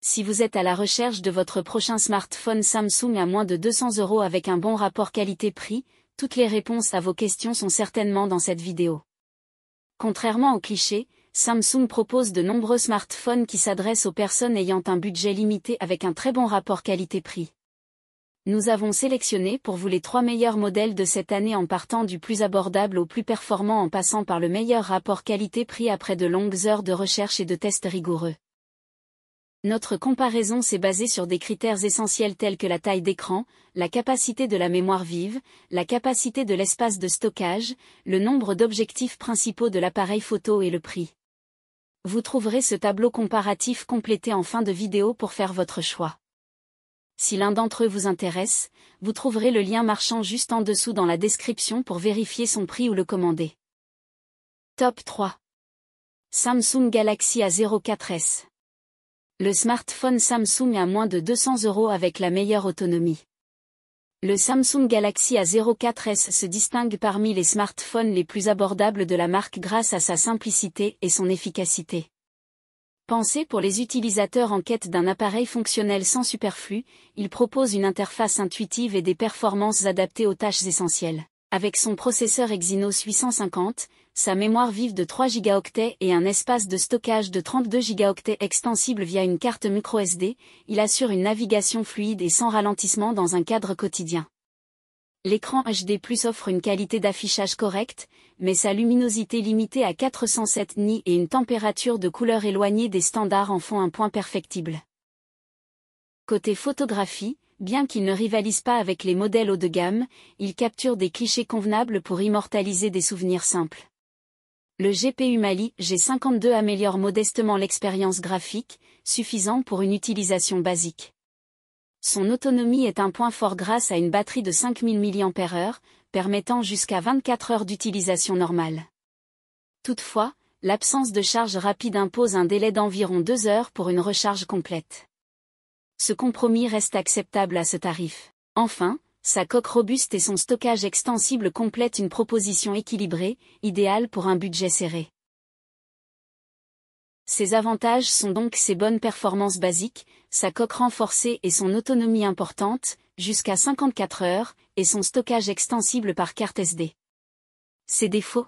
Si vous êtes à la recherche de votre prochain smartphone Samsung à moins de 200 € avec un bon rapport qualité-prix, toutes les réponses à vos questions sont certainement dans cette vidéo. Contrairement aux clichés, Samsung propose de nombreux smartphones qui s'adressent aux personnes ayant un budget limité avec un très bon rapport qualité-prix. Nous avons sélectionné pour vous les 3 meilleurs modèles de cette année en partant du plus abordable au plus performant en passant par le meilleur rapport qualité-prix après de longues heures de recherche et de tests rigoureux. Notre comparaison s'est basée sur des critères essentiels tels que la taille d'écran, la capacité de la mémoire vive, la capacité de l'espace de stockage, le nombre d'objectifs principaux de l'appareil photo et le prix. Vous trouverez ce tableau comparatif complété en fin de vidéo pour faire votre choix. Si l'un d'entre eux vous intéresse, vous trouverez le lien marchand juste en dessous dans la description pour vérifier son prix ou le commander. Top 3. Samsung Galaxy A04s. Le smartphone Samsung à moins de 200 € avec la meilleure autonomie. Le Samsung Galaxy A04s se distingue parmi les smartphones les plus abordables de la marque grâce à sa simplicité et son efficacité. Pensé pour les utilisateurs en quête d'un appareil fonctionnel sans superflu, il propose une interface intuitive et des performances adaptées aux tâches essentielles. Avec son processeur Exynos 850, sa mémoire vive de 3 Go et un espace de stockage de 32 Go extensible via une carte microSD, il assure une navigation fluide et sans ralentissement dans un cadre quotidien. L'écran HD+ offre une qualité d'affichage correcte, mais sa luminosité limitée à 407 nits et une température de couleur éloignée des standards en font un point perfectible. Côté photographie, bien qu'il ne rivalise pas avec les modèles haut de gamme, il capture des clichés convenables pour immortaliser des souvenirs simples. Le GPU Mali G52 améliore modestement l'expérience graphique, suffisant pour une utilisation basique. Son autonomie est un point fort grâce à une batterie de 5000 mAh, permettant jusqu'à 24 heures d'utilisation normale. Toutefois, l'absence de charge rapide impose un délai d'environ 2 heures pour une recharge complète. Ce compromis reste acceptable à ce tarif. Enfin, sa coque robuste et son stockage extensible complètent une proposition équilibrée, idéale pour un budget serré. Ses avantages sont donc ses bonnes performances basiques, sa coque renforcée et son autonomie importante, jusqu'à 54 heures, et son stockage extensible par carte SD. Ses défauts.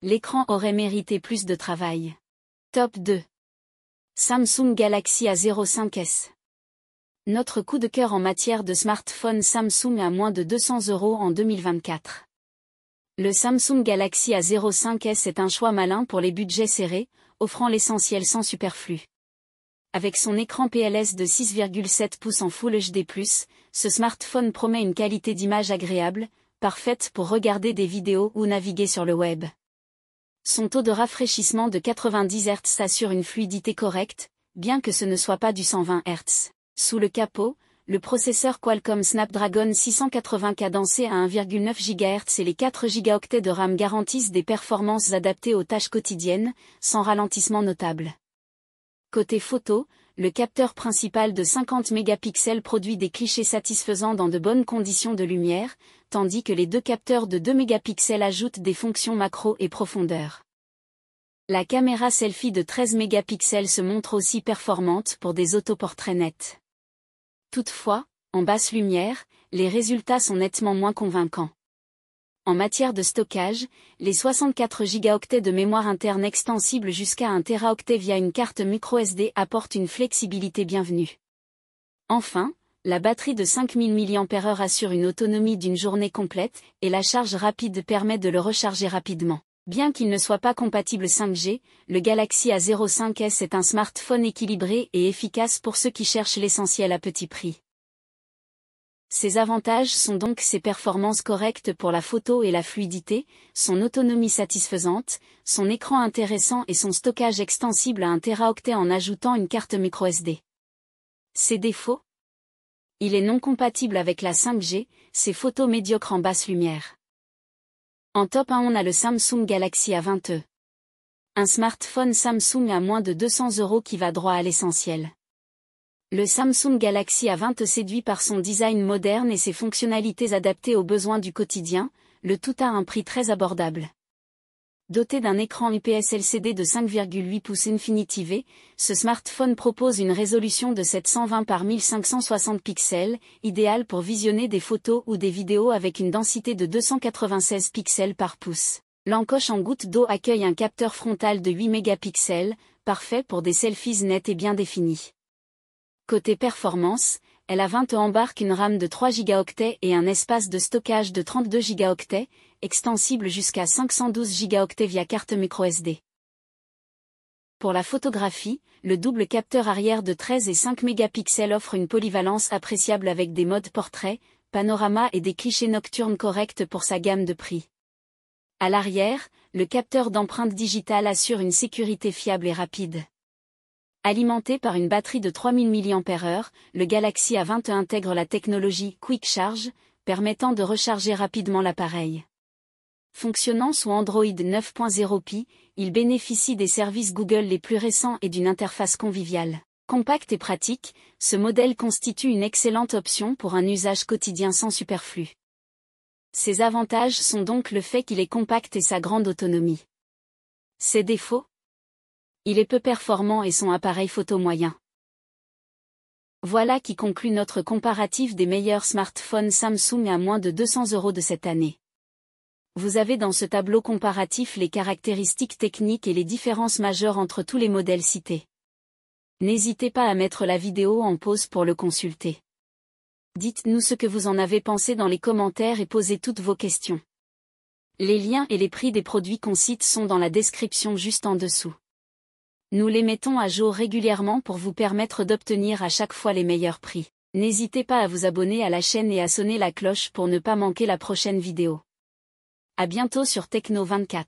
L'écran aurait mérité plus de travail. Top 2. Samsung Galaxy A05s. Notre coup de cœur en matière de smartphone Samsung à moins de 200 € en 2024. Le Samsung Galaxy A05s est un choix malin pour les budgets serrés, offrant l'essentiel sans superflu. Avec son écran PLS de 6,7 pouces en Full HD+, ce smartphone promet une qualité d'image agréable, parfaite pour regarder des vidéos ou naviguer sur le web. Son taux de rafraîchissement de 90 Hz assure une fluidité correcte, bien que ce ne soit pas du 120 Hz. Sous le capot, le processeur Qualcomm Snapdragon 680 cadencé à 1,9 GHz et les 4 Go de RAM garantissent des performances adaptées aux tâches quotidiennes, sans ralentissement notable. Côté photo, le capteur principal de 50 mégapixels produit des clichés satisfaisants dans de bonnes conditions de lumière, tandis que les 2 capteurs de 2 mégapixels ajoutent des fonctions macro et profondeur. La caméra selfie de 13 mégapixels se montre aussi performante pour des autoportraits nets. Toutefois, en basse lumière, les résultats sont nettement moins convaincants. En matière de stockage, les 64 Go de mémoire interne extensible jusqu'à 1 Teraoctet via une carte microSD apportent une flexibilité bienvenue. Enfin, la batterie de 5000 mAh assure une autonomie d'une journée complète, et la charge rapide permet de le recharger rapidement. Bien qu'il ne soit pas compatible 5G, le Galaxy A05s est un smartphone équilibré et efficace pour ceux qui cherchent l'essentiel à petit prix. Ses avantages sont donc ses performances correctes pour la photo et la fluidité, son autonomie satisfaisante, son écran intéressant et son stockage extensible à 1 Teraoctet en ajoutant une carte microSD. Ses défauts. Il est non compatible avec la 5G, ses photos médiocres en basse lumière. En top 1 on a le Samsung Galaxy A20e. Un smartphone Samsung à moins de 200 € qui va droit à l'essentiel. Le Samsung Galaxy A20 séduit par son design moderne et ses fonctionnalités adaptées aux besoins du quotidien, le tout à un prix très abordable. Doté d'un écran IPS LCD de 5,8 pouces Infinity V, ce smartphone propose une résolution de 720 par 1560 pixels, idéale pour visionner des photos ou des vidéos avec une densité de 296 pixels par pouce. L'encoche en goutte d'eau accueille un capteur frontal de 8 mégapixels, parfait pour des selfies nets et bien définis. Côté performance, la20 embarque une RAM de 3 Go et un espace de stockage de 32 Go, extensible jusqu'à 512 Go via carte microSD. Pour la photographie, le double capteur arrière de 13 et 5 mégapixels offre une polyvalence appréciable avec des modes portrait, panorama et des clichés nocturnes corrects pour sa gamme de prix. À l'arrière, le capteur d'empreinte digitale assure une sécurité fiable et rapide. Alimenté par une batterie de 3000 mAh, le Galaxy A20 intègre la technologie Quick Charge, permettant de recharger rapidement l'appareil. Fonctionnant sous Android 9.0 Pie, il bénéficie des services Google les plus récents et d'une interface conviviale. Compact et pratique, ce modèle constitue une excellente option pour un usage quotidien sans superflu. Ses avantages sont donc le fait qu'il est compact et sa grande autonomie. Ses défauts ? Il est peu performant et son appareil photo moyen. Voilà qui conclut notre comparatif des meilleurs smartphones Samsung à moins de 200 € de cette année. Vous avez dans ce tableau comparatif les caractéristiques techniques et les différences majeures entre tous les modèles cités. N'hésitez pas à mettre la vidéo en pause pour le consulter. Dites-nous ce que vous en avez pensé dans les commentaires et posez toutes vos questions. Les liens et les prix des produits qu'on cite sont dans la description juste en dessous. Nous les mettons à jour régulièrement pour vous permettre d'obtenir à chaque fois les meilleurs prix. N'hésitez pas à vous abonner à la chaîne et à sonner la cloche pour ne pas manquer la prochaine vidéo. À bientôt sur Techno24.